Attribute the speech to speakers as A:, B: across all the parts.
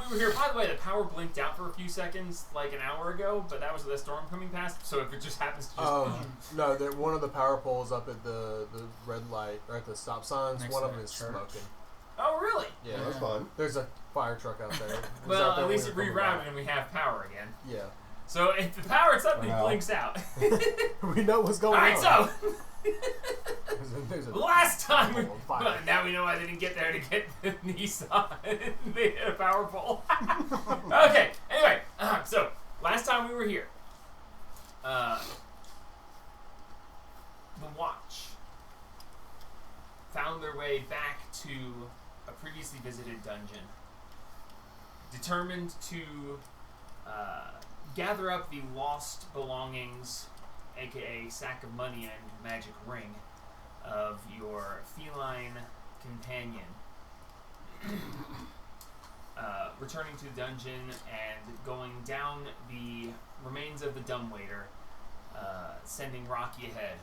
A: we were here. By the way, the power blinked out for a few seconds, like an hour ago, but that was the storm coming past. So if it just happens to just...
B: no, one of the power poles up at the red light, or at the stop signs, one of them is smoking.
A: Oh, really?
B: Yeah,
C: that's fun.
B: There's a fire truck out there.
A: Well, at least it rerouted and we have power again.
B: Yeah.
A: So if the power suddenly blinks out...
B: we know what's going on.
A: Alright, so...
B: there's a
A: last time we... Well, now we know I didn't get there to get the Nissan the power pole. Okay, anyway, so last time we were here, the Watch found their way back to a previously visited dungeon, determined to gather up the lost belongings, aka sack of money and magic ring, of your feline companion. Returning to the dungeon and going down the remains of the dumbwaiter, sending Rocky ahead.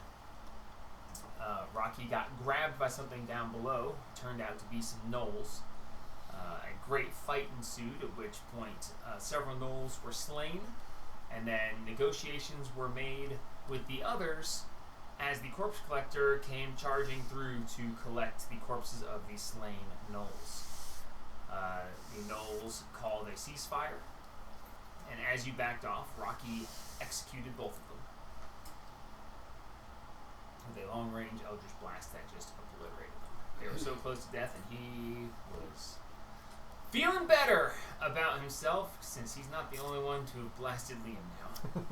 A: Rocky got grabbed by something down below, turned out to be some gnolls. A great fight ensued, at which point several gnolls were slain, and then negotiations were made with the others as the corpse collector came charging through to collect the corpses of the slain gnolls. The gnolls called a ceasefire, and as you backed off, Rocky executed both of them with a long-range Eldritch Blast that just obliterated them. They were so close to death, and he was feeling better about himself, since he's not the only one to have blasted Liam now.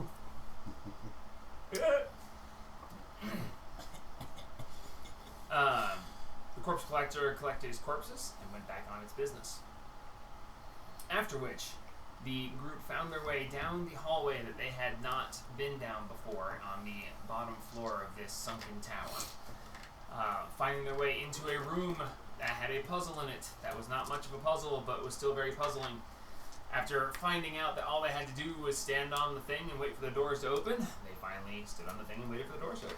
A: The corpse collector collected his corpses and went back on its business. After which, the group found their way down the hallway that they had not been down before on the bottom floor of this sunken tower. Finding their way into a room that had a puzzle in it that was not much of a puzzle, but was still very puzzling. After finding out that all they had to do was stand on the thing and wait for the doors to open, they finally stood on the thing and waited for the doors to open.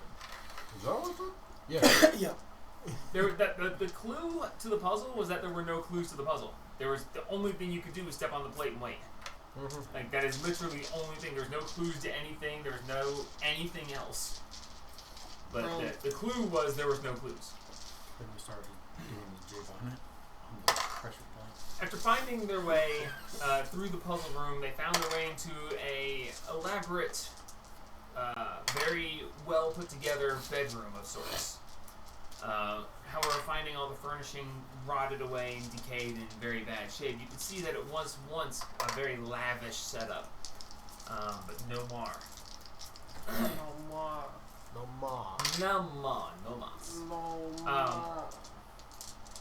C: Is that what
B: Yeah.
A: Yeah. The clue to the puzzle was that there were no clues to the puzzle. There was the only thing you could do was step on the plate and wait. Mm-hmm. Like, that is literally the only thing. There's no clues to anything. There's no anything else. But the clue was there was no clues.
D: Then we started doing the jig on it, on the pressure point.
A: After finding their way through the puzzle room, they found their way into a elaborate, very well put together bedroom of sorts. However, finding all the furnishing rotted away and decayed in very bad shape, you could see that it was once a very lavish setup, but no more.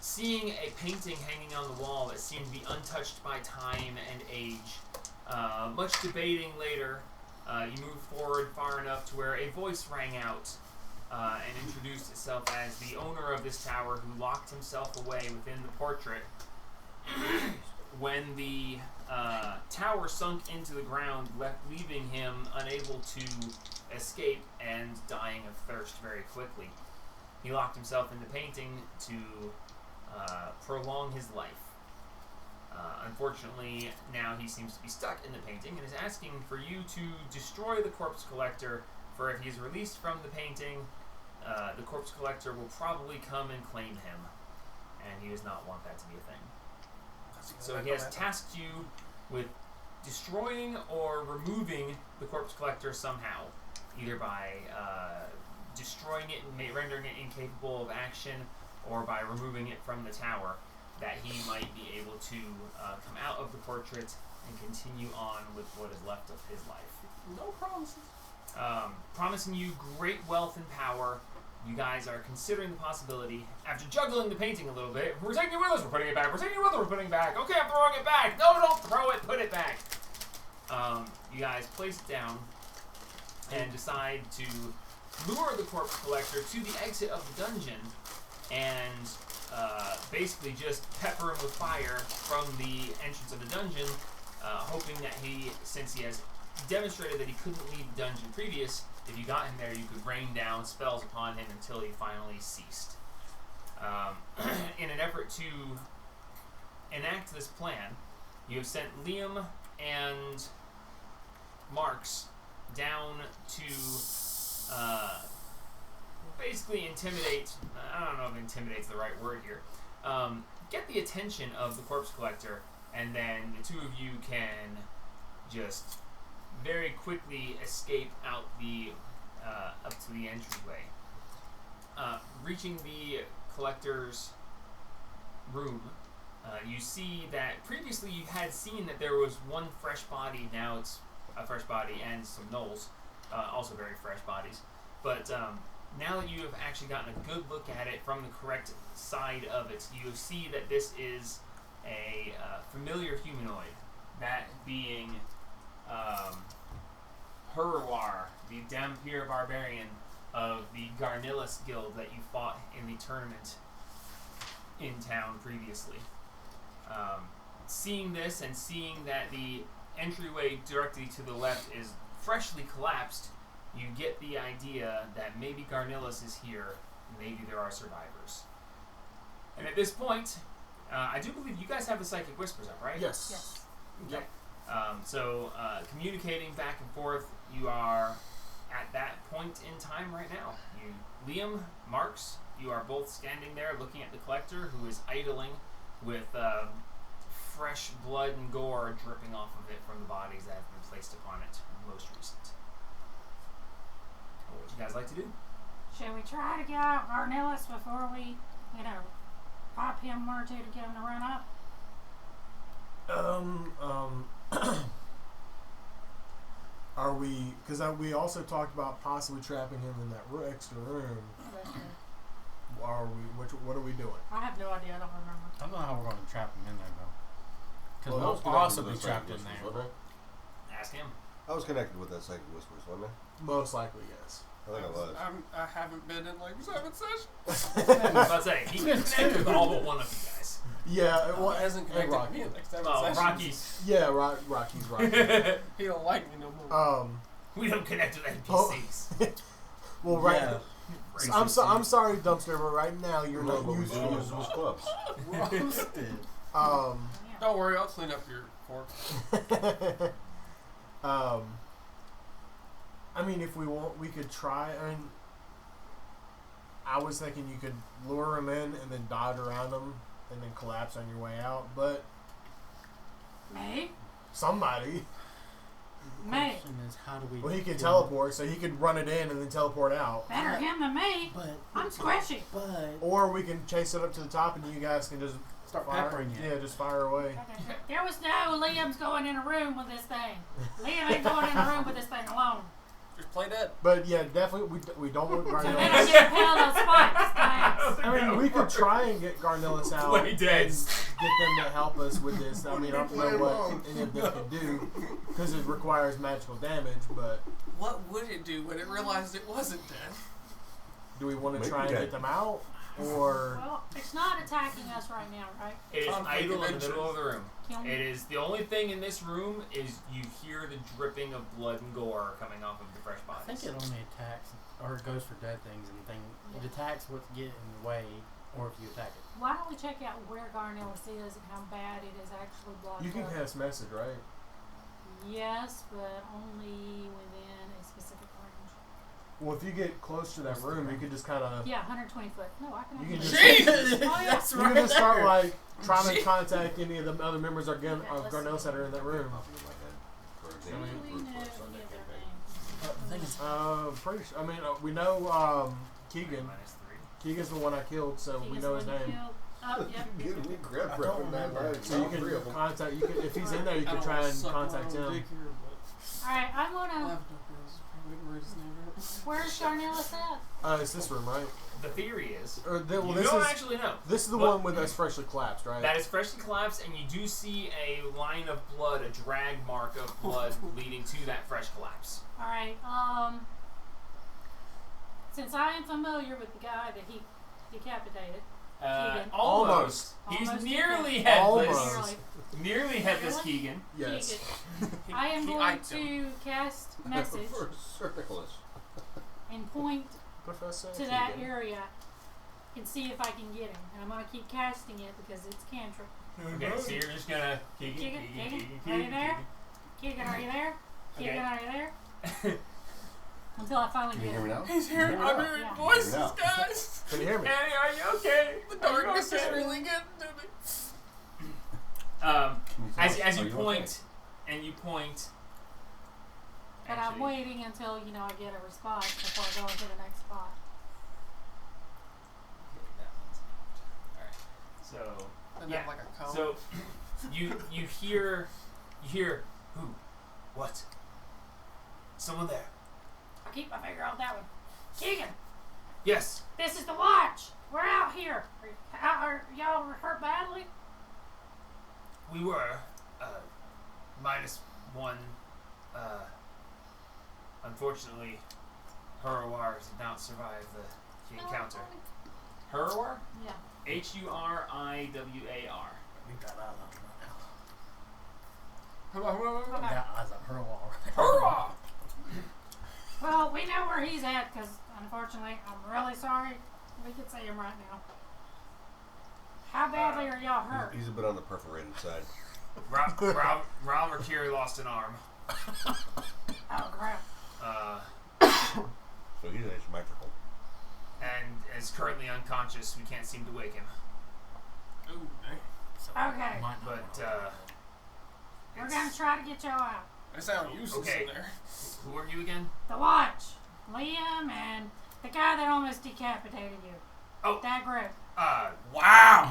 A: Seeing a painting hanging on the wall that seemed to be untouched by time and age, much debating later, you moved forward far enough to where a voice rang out and introduced itself as the owner of this tower, who locked himself away within the portrait when the tower sunk into the ground, leaving him unable to escape and dying of thirst very quickly. He locked himself in the painting to prolong his life. Unfortunately, now he seems to be stuck in the painting and is asking for you to destroy the corpse collector, for if he is released from the painting, the corpse collector will probably come and claim him, and he does not want that to be a thing. So he has tasked you with destroying or removing the corpse collector somehow, either by destroying it and rendering it incapable of action, or by removing it from the tower, that he might be able to come out of the portrait and continue on with what is left of his life.
C: No promises.
A: Promising you great wealth and power. You guys are considering the possibility, after juggling the painting a little bit, we're taking it with us, we're putting it back, we're taking it with us, we're putting it back, okay, I'm throwing it back, no, don't throw it, put it back. You guys place it down and decide to lure the corpse collector to the exit of the dungeon and basically just pepper him with fire from the entrance of the dungeon, hoping that he, since he has demonstrated that he couldn't leave the dungeon previous, if you got him there, you could rain down spells upon him until he finally ceased. In an effort to enact this plan, You have sent Liam and Marks down to basically intimidate. I don't know if intimidate's the right word here. Get the attention of the corpse collector, and then the two of you can just very quickly escape out the up to the entryway. Reaching the collector's room, you see that previously you had seen that there was one fresh body. Now it's a fresh body and some gnolls, also very fresh bodies. But now that you have actually gotten a good look at it from the correct side of it, you see that this is a familiar humanoid, that being Hurwar, the Dampier barbarian of the Garnillus guild that you fought in the tournament in town previously. Seeing this and seeing that the entryway directly to the left is freshly collapsed, you get the idea that maybe Garnillus is here, maybe there are survivors. And at this point, I do believe you guys have the Psychic Whispers up, right?
B: Yes.
A: Okay. So, communicating back and forth, you are at that point in time right now. Liam, Marks, you are both standing there looking at the collector, who is idling with fresh blood and gore dripping off of it from the bodies that have been placed upon it, most recent. What would you guys like to do?
E: Should we try to get out Garnillus before we, pop him or two to get him to run up?
B: Are we? Because we also talked about possibly trapping him in that extra room. Are we? What are we doing?
E: I have no idea. I don't remember.
D: I don't know how we're going to trap him in there, though. Because
C: Well,
D: we'll also be trapped in there.
C: Wasn't
A: Ask him.
C: I was connected with that Psychic Whispers, wasn't I?
B: Most likely, yes.
C: I think I was.
F: I haven't been in like 7 sessions.
A: I was about to say, he can connect with all but one of you guys.
B: Yeah. Well,
F: He hasn't
B: and
F: connected
B: Rocky.
F: me in like 7
A: Well,
F: sessions.
A: Rocky's.
B: Yeah, Rocky's right.
F: He don't like me no more.
A: We don't connect with NPCs.
B: Well, right.
D: Yeah.
B: I'm sorry, Dumpster, but right now you're not
C: What we
B: used
C: do
B: to
C: was clubs.
D: Roasted.
E: Yeah.
F: Don't worry, I'll clean up your fork.
B: I mean, if we want, we could try. I mean, I was thinking you could lure him in and then dodge around him and then collapse on your way out. But
E: Me?
B: somebody,
E: Me.
D: Question is, how do we?
B: well, he could
D: do-
B: teleport, so he could run it in and then teleport out.
E: Better him than me.
D: But
E: I'm squishy.
B: Or we can chase it up to the top and you guys can just
D: Start
B: fire.
D: peppering it.
B: Yeah, just fire away.
E: There was no Liam's going in a room with this thing. Liam ain't going in a room with this thing alone.
F: Just play dead.
B: But yeah, definitely we don't want
E: So then I
B: Garnillus.
E: get held on spikes. Thanks.
B: I mean, we could try and get Garnillus out
A: Play
B: and
A: dead.
B: get them to help us with this. I mean, I don't know what any of them can do because it requires magical damage. But
F: What would it do when it realized it wasn't dead?
B: do we want to
C: Maybe
B: try and
C: dead.
B: get them out, or
E: Well, it's not attacking us right now, right?
A: It is
F: Conflict
A: idle
F: of
A: in the middle of the room.
E: Can we?
A: It is the only thing in this room is you hear the dripping of blood and gore coming off of the fresh
D: I
A: bodies.
D: think it only attacks, or it goes for dead things and it attacks what get in the way, or if you attack it.
E: Why don't we check out where Garnillus is and how bad it is actually blocked
B: you can
E: up?
B: cast message, right?
E: Yes, but only within a specific range.
B: Well, if you get close to that room, you could just kind of
E: Yeah, 120 foot. No, I can.
B: You can
E: actually-
B: just-
F: Jesus!
E: Oh, yeah.
D: That's
B: you
D: right
B: can just start
D: there.
B: like trying to
F: Shit.
B: contact any of the other members of
E: Okay, let's
B: Garnillus
E: see.
B: that are in that room.
C: For
E: Do
C: example,
E: we
C: brute
E: know
C: force on
E: any
C: that
E: of their
C: campaign.
E: names?
D: The thing is,
B: Pretty sure. I mean, we know Keegan.
A: -3.
B: Keegan's the one I killed, so we
E: Keegan's
B: know
E: the
B: his
E: one who
B: name.
E: killed- Oh, yep.
C: Good, we grab
D: I
C: rep
D: don't
C: from that
D: remember.
C: night.
B: So you
C: All three
B: can
C: of them.
B: contact. You can, if he's in there, you
F: I
B: can
F: don't
B: try
F: wanna
B: and
F: suck
B: contact
F: my own
B: him.
F: dick here, but
E: All right, I'm
F: I'll
E: gonna.
F: have to where's his name at?
E: Where's Garnillus at?
B: It's this room, right?
A: The theory is
B: Or well,
A: you
B: this
A: don't
B: is
A: actually know.
B: this is the
A: But
B: one with us freshly collapsed, right?
A: That is freshly collapsed, and you do see a line of blood, a drag mark of blood leading to that fresh collapse.
E: All right. Since I am familiar with the guy that he decapitated, Keegan.
A: Almost. He's
E: Almost
A: nearly
E: Keegan.
A: headless.
B: Almost.
A: Nearly headless
E: Really?
A: Keegan.
B: Yes.
E: Keegan, I am
F: He
E: going
F: iced him.
E: to cast message
C: For cervicalis.
E: and point
B: Professor
E: to that
B: Keegan.
E: area and see if I can get him. And I'm gonna keep casting it because it's cantrip.
A: Okay, so you're just gonna
E: Keegan, are you there? Keegan, are you there? Keegan, are you there? Until I finally
C: Can you
E: get
C: hear me
E: him.
C: now?
F: He's hearing
B: Yeah.
F: other
E: Yeah.
F: voices,
C: Yeah.
F: guys.
B: Can you hear me?
A: Annie, are you okay?
F: The darkness
A: Are you
F: is
A: okay?
F: really getting to me.
C: Can you tell
A: As
C: us,
A: you
C: are
A: point, and you point.
E: But I'm waiting until, you know, I get a response before I go into the next spot.
A: Okay, that one's out. Alright. So
F: And
A: Yeah.
F: then like a cone.
A: So you hear who? What? Someone there.
E: I'll keep my finger on that one. Keegan,
A: Yes.
E: this is the watch. We're out here. Are y'all hurt badly?
A: We were -1. Unfortunately, Hurwars did not survive the encounter. Hurwar?
E: Yeah.
A: Huriwar.
D: We got eyes on him
F: Hold on.
D: right now. We got eyes on her wall.
A: Hurwar!
E: Well, we know where he's at because, unfortunately, I'm really sorry. We can see him right now. How badly are y'all hurt?
C: He's a bit on the perforated side.
A: Ral Mercury lost an arm.
E: Oh, crap.
C: So he's asymmetrical.
A: And is currently unconscious. We can't seem to wake him.
F: Ooh, dang.
D: So
E: Okay.
D: might not
A: But
D: wanna-
E: We're going to try to get y'all out.
F: They sound useless
A: Okay.
F: in there.
A: Who are you again?
E: The watch. Liam and the guy that almost decapitated you.
A: Oh.
E: That group.
F: Wow.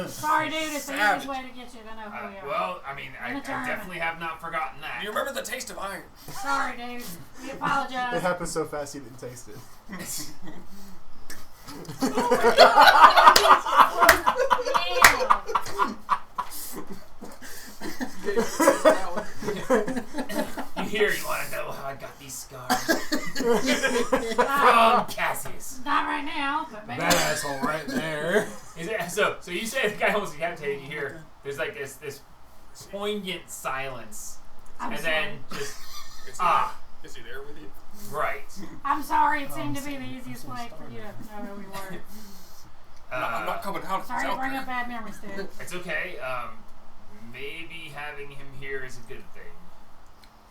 E: Sorry, dude. It's the
F: Savage.
E: easiest way to get you to know who we are.
A: well, I mean, I definitely have not forgotten that.
F: Do you remember the taste of iron?
E: Sorry, dude. We
B: It
E: apologize.
B: happened so fast you didn't taste it.
A: You hear? You want to know how I got these scars? From Cassius.
E: Not right now, but maybe.
B: That asshole right there.
A: Is it, so you say the guy almost decapitated. You hear? There's like this poignant silence,
E: I'm
A: and
E: sorry.
A: then just
F: Is he there with you?
A: right.
E: I'm sorry. It seemed to be the easiest way for you to know who we were.
F: I'm not coming out.
E: Sorry to
F: out
E: bring
F: there.
E: up bad memories, dude.
A: It's okay. Maybe having him here is a good thing.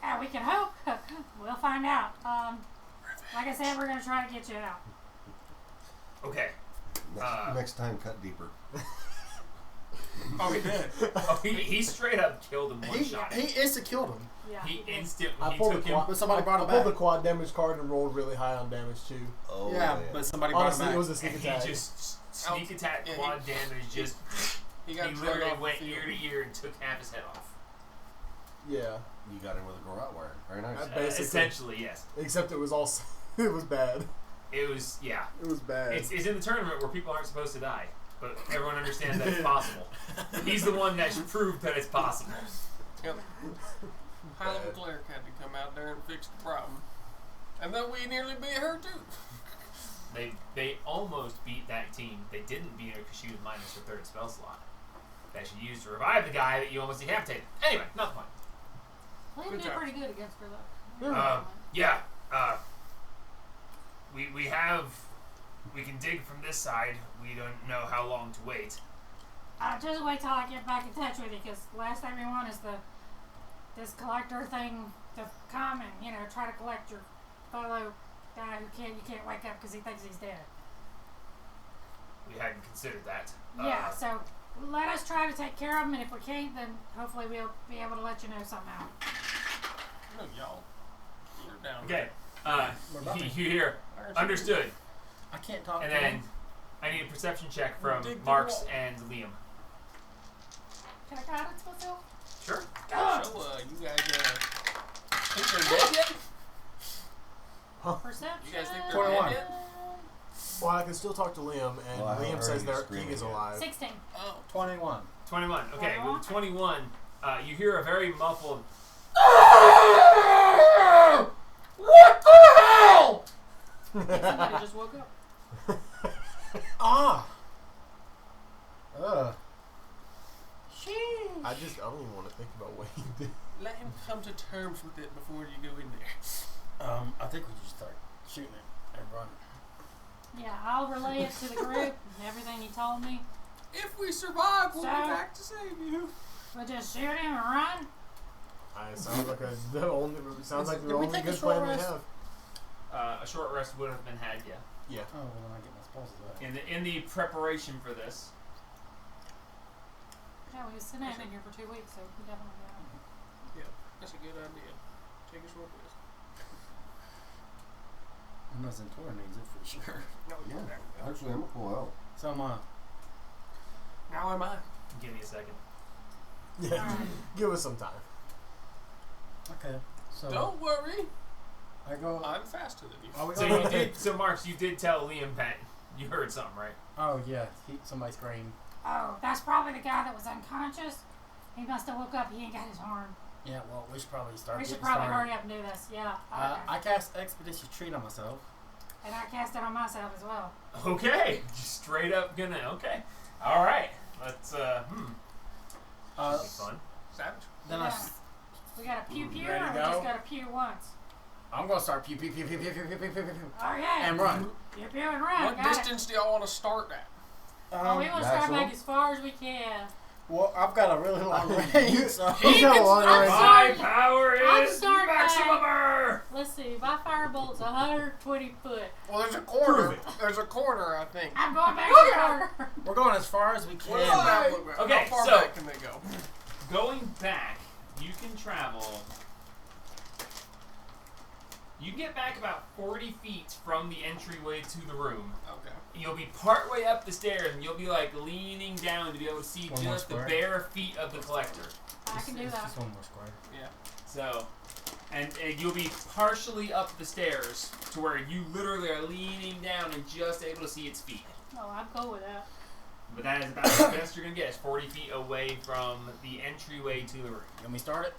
E: Yeah, we can hope. We'll find out. Like I said, we're gonna try to get you out.
A: Okay.
C: Next time, cut deeper.
F: Oh, he did.
A: Oh, he straight up killed him one shot.
D: He instant killed him.
E: Yeah.
A: He
E: did.
A: instantly
B: I
A: he
B: pulled
A: took
B: the
A: him.
B: quad.
D: But somebody brought
B: I
D: it
B: pulled the
D: back.
B: quad damage card and rolled really high on damage too.
C: Oh,
D: Yeah, but somebody brought
B: Honestly,
D: him back.
B: it was a sneak
A: And he
B: attack.
A: just sneak attack
F: Yeah,
A: quad damage. Just
F: He
A: he
F: got dragged
A: literally
F: off the
A: went
F: field.
A: ear to ear and took half his head off.
B: Yeah,
C: You got him with a garrote wire. Very nice.
B: Basically.
A: Essentially, yes.
B: except it was all. It was bad.
A: It was yeah.
B: It was bad.
A: It's in the tournament where people aren't supposed to die, but everyone understands that it's possible. He's the one that proved that it's possible.
F: Yep. High level cleric had to come out there and fix the problem. And then we nearly beat her too.
A: They almost beat that team. They didn't beat her because she was minus her third spell slot that she used to revive the guy that you almost decapitated. Anyway, not the point.
E: Liam
F: Good
E: did
F: job.
E: pretty good against her, though.
A: Yeah. We can dig from this side. We don't know how long to wait.
E: Just wait till I get back in touch with you, because last thing we want is this collector thing to come and, you know, try to collect your fellow guy who you can't wake up because he thinks he's dead.
A: We hadn't considered that.
E: Yeah, so let us try to take care of him, and if we can't, then hopefully we'll be able to let you know somehow.
F: No, y'all. You're down.
A: Okay.
D: What about
A: You
D: me?
A: hear?
F: Aren't you?
A: Understood.
D: I can't talk
A: And
D: to
A: then
D: him.
A: I need a perception check from
F: Dig the
A: Marks
F: wall.
A: and Liam.
E: Can I guidance myself?
A: Sure.
F: So, you guys, think they're dead yet?
E: Perception.
F: You guys think they're
D: 21.
F: dead yet?
B: Well, I can still talk to Liam, and
C: Well, I haven't
B: Liam
C: heard
B: says
C: you
B: that
C: screaming
B: King is
C: yet.
B: alive.
E: 16.
F: Oh.
D: 21.
A: 21. Okay,
E: Wow.
A: with 21, you hear a very muffled. What the hell?
E: Somebody just woke up.
D: Ah!
B: I don't even want to think about what he did.
F: Let him come to terms with it before you go in there.
D: I think we just start shooting it and running.
E: Yeah, I'll relay it to the group. Everything you told me.
F: If we survive, we'll be
E: So-
F: back to save you.
E: We'll just shoot him and run.
B: Sounds like the only
D: Did we
B: only
D: take a
B: good
D: short
B: plan we
D: rest?
B: have.
A: A short rest would have been had, yeah.
B: Yeah.
D: Oh, well, then I get my spells back.
A: In the preparation for this.
E: Yeah, we was sitting in here for 2 weeks, so we definitely got
F: Yeah, that's a good idea. Take a short rest.
D: Unless Zentora needs it for sure.
F: No, you
C: Yeah,
F: don't.
C: actually, I'm a pull out.
D: So am I.
F: Now am I.
A: Give me a second.
B: Yeah.
E: Alright.
B: Give us some time.
D: Okay. So
F: Don't worry,
D: I go.
F: I'm faster than you.
D: Are we
A: So
D: going
A: you did. So Marks, you did tell Liam that you heard something, right?
D: Oh yeah, somebody screamed.
E: Oh, that's probably the guy that was unconscious. He must have woke up. He ain't got his horn.
D: Yeah, well, we should probably start.
E: We should
D: getting
E: probably
D: started.
E: hurry up and do this. Yeah. Okay.
D: I cast Expeditious Treat on myself.
E: And I cast it on myself as well.
A: Okay. Just straight up gonna. Okay. All right. Let's. Should be fun.
F: Savage.
D: Then
E: Yeah. We got a pew pew,
D: Ready
E: or
D: to
E: we
D: go?
E: just got a pew once.
D: I'm gonna start pew pew pew pew pew pew pew pew pew pew
E: Okay.
D: and run.
E: Pew pew and run.
F: What
E: got it.
F: distance do y'all want to start at?
E: Oh, we want to start
C: maximum?
E: back as far as we can.
D: Well, I've got a really long range, so
B: He's got a long
E: I'm
B: range.
E: sorry.
A: My power
E: I'm
A: is
E: starting
A: maximumer.
E: Let's see. My firebolt's 120 foot.
F: Well, there's a corner.
B: Prove it.
F: There's a corner, I think.
E: I'm going back to the corner.
D: we're going as far as we can.
F: What does the map look like?
A: Okay,
F: How far
A: so-
F: back can they go?
A: Going back, you can travel. You can get back about 40 feet from the entryway to the room.
F: Okay.
A: You'll be partway up the stairs, and you'll be like leaning down to be able to see
D: One more
A: just the
D: square.
A: bare feet of the collector.
E: I can do
D: It's
E: that.
D: just one more square.
F: Yeah.
A: So, and you'll be partially up the stairs to where you literally are leaning down and just able to see its feet.
E: No, I'm cool with that.
A: But that is about the best you're gonna get. Is 40 feet away from the entryway to the room.
D: You want me to start it?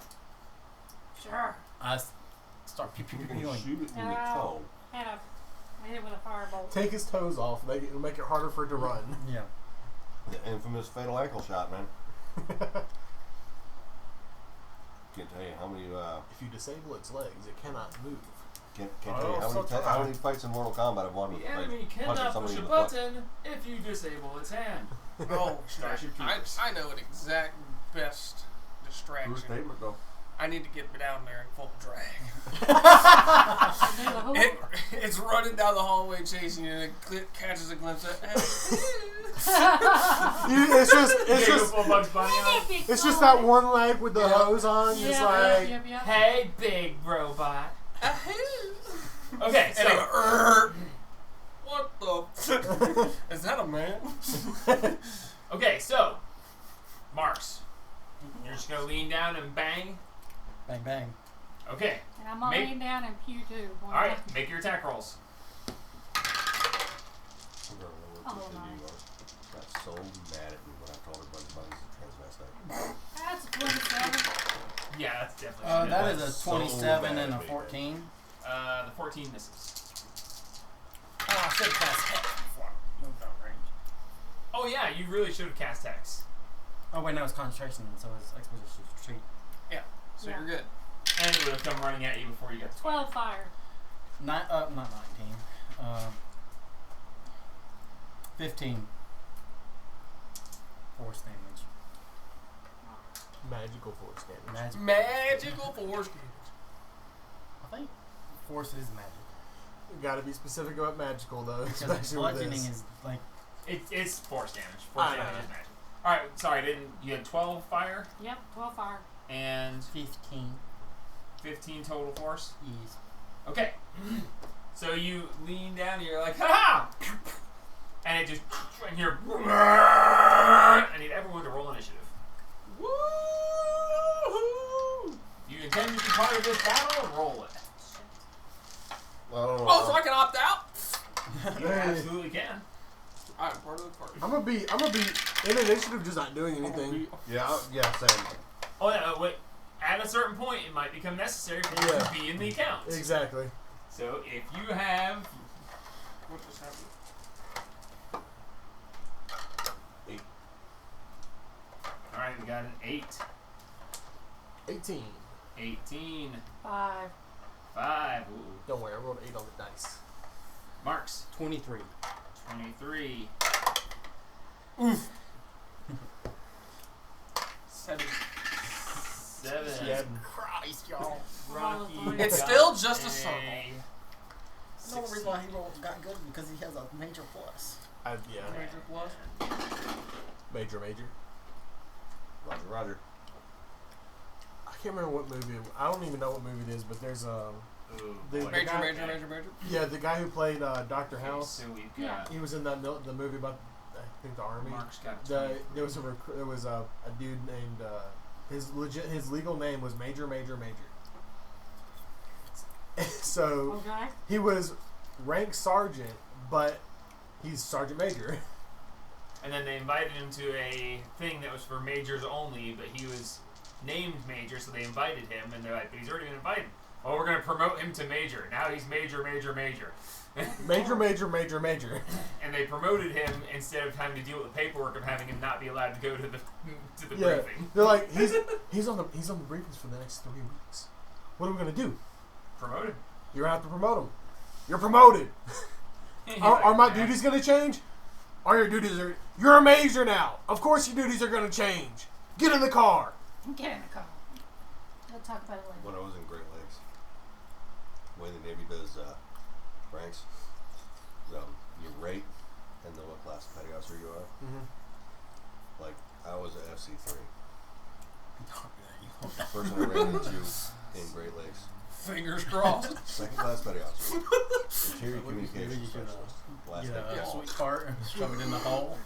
E: Sure.
D: Start pew pew
C: You
D: pew
C: can
D: pewing.
C: shoot it in the
E: No.
C: toe.
E: Had a hit it with a firebolt.
B: Take his toes off. It'll make it harder for it to run.
D: Yeah.
C: The infamous fatal ankle shot, man. Can't tell you how many.
B: If you disable its legs, it cannot move.
C: Can't
D: Oh,
C: tell you
D: so
C: how many fights in Mortal Kombat I've won with
A: The enemy
C: like, punching
A: cannot
C: somebody
A: push a
C: in the foot.
A: button if you disable its hand.
F: Oh,
A: Starship Troopers.
F: I know an exact best
C: True
F: distraction.
C: statement, though.
F: I need to get down there in full drag.
E: Do the hoop.
F: It's running down the hallway chasing you, and it catches a glimpse of.
B: It's just
A: Full Bugs Bunny on.
B: it's just that one leg with the
F: Yeah.
B: hose on. Just like
E: Yep.
A: Hey, big robot. Okay,
F: And I
A: so
F: go, what the? Is that a man?
A: okay, so Marks, you're just gonna lean down and bang.
D: Bang bang.
A: Okay,
E: And I'm gonna
A: Make-
E: lean down and pew too.
A: all right, make your attack rolls.
C: I'm gonna know what
E: Oh,
C: this
E: nice.
C: video was. Got so mad at me when I told everybody Buddy's a transvestite.
E: That's a 27.
A: Yeah, that's definitely.
D: That
A: good.
D: is a
C: So
D: 27
C: bad
D: and a
C: at me,
D: 14.
A: The 14 misses.
D: Oh, I should have cast Hex before I moved out range.
A: Oh yeah, you really should have cast Hex,
D: Oh wait, no, it's concentration, so it's Expeditious Retreat.
F: So
E: Yeah.
F: you're good.
A: and it would have come running at you before you got to
E: 12 fire.
D: Not 19. 15 force damage.
B: magical force damage.
F: Magical force damage.
D: I think force is magic.
B: You gotta be specific about magical though,
D: Because
B: especially with
D: bludgeoning
B: this.
D: is like
A: It's force damage. Force
B: I know.
A: damage is magic. All right, sorry, you had 12 fire
E: Yep, 12 fire.
A: and
D: 15
A: 15 total force.
D: E's.
A: Okay. So you lean down and you're like, ha! And it just, and you're, I need everyone to roll initiative.
F: Woo!
A: You intend to be part of this battle? Roll it.
F: Oh, so I can opt out?
A: You absolutely can.
F: I'm part of the party.
B: I'm gonna be in initiative, just not doing anything.
C: Yeah, same.
A: Oh, yeah, wait. At a certain point, it might become necessary for you
B: Yeah.
A: to be in the account.
B: Exactly.
A: So if you have,
F: What just happened?
A: all right, we got an 8.
B: 18.
A: 18.
E: 5.
A: 5. Ooh.
B: Don't worry, I rolled 8 on the dice.
A: Marks.
D: 23.
A: 23.
F: Oof. 7.
A: 7.
D: Christ, y'all.
A: Rocky.
F: It's
A: got
F: still just a
A: a
F: circle.
D: The only reason why he got good because he has a major plus.
B: Yeah.
F: Major plus.
B: Major.
C: Roger.
B: I can't remember what movie. I don't even know what movie it is, but there's
A: Ooh,
B: The
A: boy.
F: Major.
B: yeah, the guy who played Dr.
A: Okay,
B: House.
A: so we've
E: Yeah.
A: got
B: He was in that the movie about I think the army.
A: Mark's got
B: There was a dude named his legal name was Major. So
E: Okay.
B: he was rank sergeant, but he's sergeant major.
A: And then they invited him to a thing that was for majors only, but he was named major, so they invited him, and they're like, but he's already been invited. Oh, we're going to promote him to major. Now he's major.
B: Major.
A: And they promoted him instead of having to deal with the paperwork of having him not be allowed to go to the
B: Yeah,
A: briefing.
B: they're like he's on the briefings for the next 3 weeks. What are we gonna do?
A: Promoted.
B: You're gonna have to promote him. You're promoted.
A: He's
B: Are
A: like,
B: my
A: "Nah."
B: duties gonna change? You're a major now. Of course your duties are gonna change. Get in the car.
E: Get in the car. We'll talk about it later.
C: When I was in Great Lakes, the way the Navy does ranks, you rate and then what class of petty officer you are.
B: Mm-hmm.
C: Like, I was an FC3. Person I ran into in Great Lakes.
F: Fingers crossed.
C: Second class petty officer. Interior communications specialist. Last
D: Get
C: name
D: a
C: Paul.
D: sweet cart and shove it in the hole.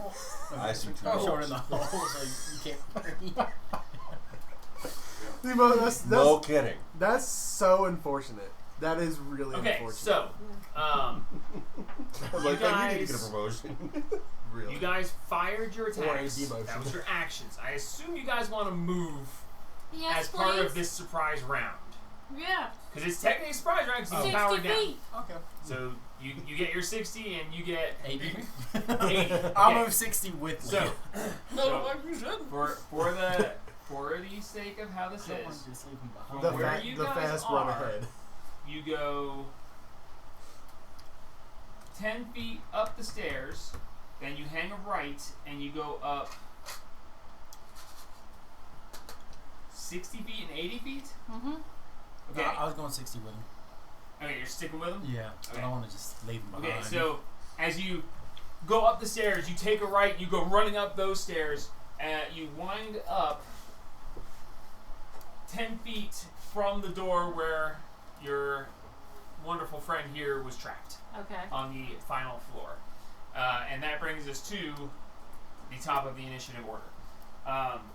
C: I see two
D: Shove it
C: holes.
D: in the hole so you can't
C: No kidding.
B: That's so unfortunate. That is really
A: Okay,
B: unfortunate.
A: so,
C: I was
A: You
C: like, hey, you need to
A: guys-
C: get a promotion.
B: really.
A: you guys fired your
B: Or a
A: attacks.
B: demotion.
A: That was your actions. I assume you guys want to move
E: Yes,
A: as part of
E: please.
A: this surprise round.
E: Yeah.
A: Because it's technically a surprise round because he's
E: 60
A: powered down.
E: feet.
D: Okay.
A: So you get your 60 and you get
D: 80.
A: 80.
D: I'll
A: Okay.
D: move 60 with
A: So,
D: you.
F: No,
A: So-
F: like you should.
A: for the sake of how this
D: I don't want
A: is,
D: to just leave him
A: From
B: the
D: behind.
A: where
B: fa-
A: you
B: the
A: guys
B: fast run
A: are-
B: ahead.
A: you go 10 feet up the stairs, then you hang a right, and you go up 60 feet and 80 feet?
E: Mm-hmm.
A: Okay.
D: No, I was going 60 with him.
A: Okay, you're sticking with him?
D: Yeah.
A: Okay.
D: I don't want to just leave him behind.
A: Okay, so as you go up the stairs, you take a right, you go running up those stairs, you wind up 10 feet from the door where your wonderful friend here was trapped
E: Okay.
A: on the final floor. And that brings us to the top of the initiative order.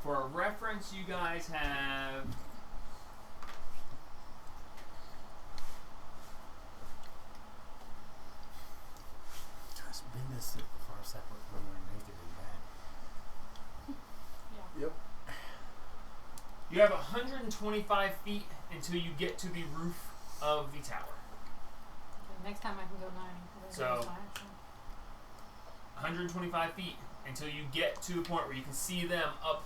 A: For reference, you guys have...
D: Just been this far separate when we're naked and bad.
E: Yeah.
B: Yep.
A: You have 125 feet until you get to the roof of the tower.
E: Okay, next time I can go 90. That's
A: So-
E: my action.
A: 125 feet until you get to the point where you can see them up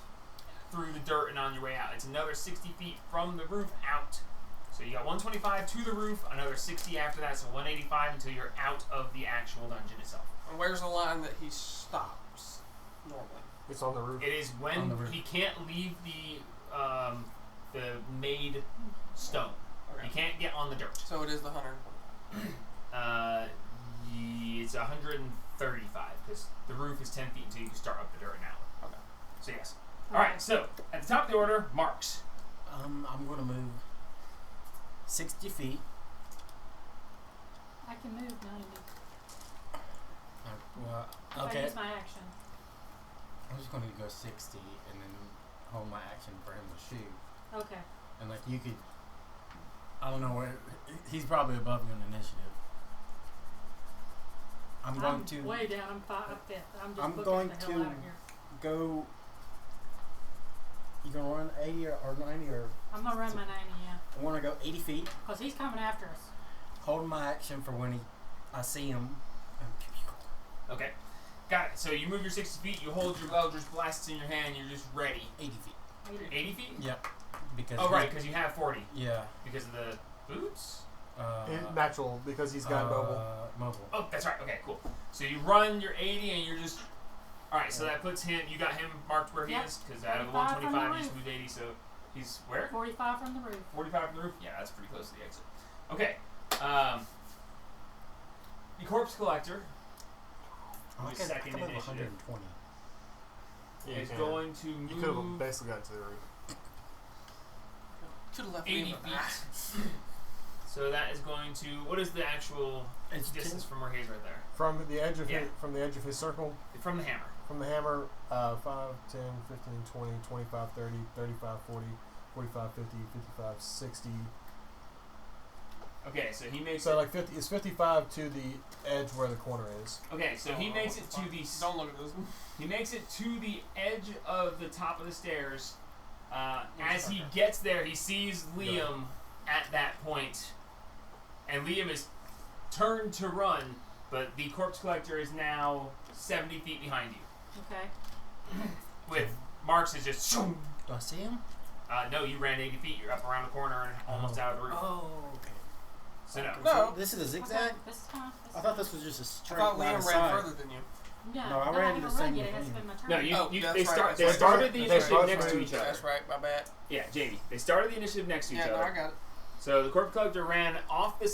A: through the dirt and on your way out. It's another 60 feet from the roof out. So you got 125 to the roof, another 60 after that, so 185 until you're out of the actual dungeon itself.
F: And where's the line that he stops normally?
B: It's on the roof.
A: It is
D: On
A: when
D: the roof.
A: he can't leave the made stone.
F: Okay.
A: He can't get on the dirt.
F: So it is the 120.
A: It's 135 because the roof is 10 feet until you can start up the dirt now.
F: Okay.
A: So yes. All right. So at the top of the order, Marks.
D: I'm going to move 60 feet.
E: I can move 90.
D: Well,
E: If I
D: okay.
E: use my action.
D: I'm just going to go 60 and then hold my action for him to shoot.
E: Okay.
D: And like you could, I don't know where, he's probably above you in initiative. I'm going to
E: way down. I'm fifth. I'm just
D: I'm
E: booking
D: going
E: the hell
D: to-
E: out of here.
D: go, you going to run 80 or 90 or,
E: I'm gonna run my 90. Yeah.
D: I want to go 80 feet,
E: Cause he's coming after us.
D: hold my action for when I see him.
A: Okay. Got it. So you move your 60 feet. You hold your Eldritch Blasts in your hand. You're just ready.
D: 80 feet.
A: 80 feet.
D: Yep. Because
A: Oh right, because you have 40
D: yeah.
A: because of the boots.
B: Natural, because he's got mobile.
D: Mobile.
A: Oh, that's right. Okay, cool. So you run your 80 and you're just. Alright, so that puts him. You got him marked where he
E: Yep.
A: is? Because out of the
E: 45 from the
A: 125, he's
E: roof.
A: moved 80, so he's where?
E: 45 from the roof.
A: 45 from the roof? Yeah, that's pretty close to the exit. Okay. The corpse collector
D: I
A: Who's
D: could
A: second
D: come up with
A: initiative?
D: 120.
B: Yeah,
A: is
B: you
A: going to
B: You could have
A: move
B: basically got to the roof.
F: Should have left
A: 80
F: me in the back.
A: feet. So that is going to. What is the actual
D: It's
A: distance from where he is right there?
B: From the edge of
A: Yeah.
B: his circle,
A: From the hammer.
B: from the hammer, 5, 10, 15, 20, 25, 30, 35, 40, 45, 50, 55, 60.
A: Okay, so he makes
B: So
A: it.
B: like 50, it's 55 to the edge where the corner is.
A: Okay, so he makes it to the.
F: Don't look at this one.
A: He makes it to the edge of the top of the stairs. As he gets there, he sees Liam at that point, and Liam is turned to run, but the corpse collector is now 70 feet behind you.
E: Okay.
A: With Marks is just. Shoom.
D: Do I see him?
A: No, you ran 80 feet. You're up around the corner and almost out of the roof.
D: Oh, okay.
A: So no.
F: No.
D: This is a zigzag?
E: Okay, this is fine.
D: I thought this was just a
F: I
D: straight
F: thought
D: line
F: Liam
D: of
F: ran
D: sight.
F: further than you.
E: Yeah,
D: No, I
E: no,
D: ran
E: haven't
D: the
E: run
D: same
E: yet. It
D: with
E: hasn't
D: you.
E: been my turn.
A: No, you,
F: Oh,
A: you
F: that's
A: they
F: right,
A: start.
F: that's
A: They
F: right.
A: started the
B: They
A: initiative
B: both
A: next to
B: ran.
A: each other.
F: That's right, my bad.
A: Yeah, Jamie. They started the initiative next to each
F: Yeah, no,
A: other.
F: I got it.
A: So the corpse collector ran off this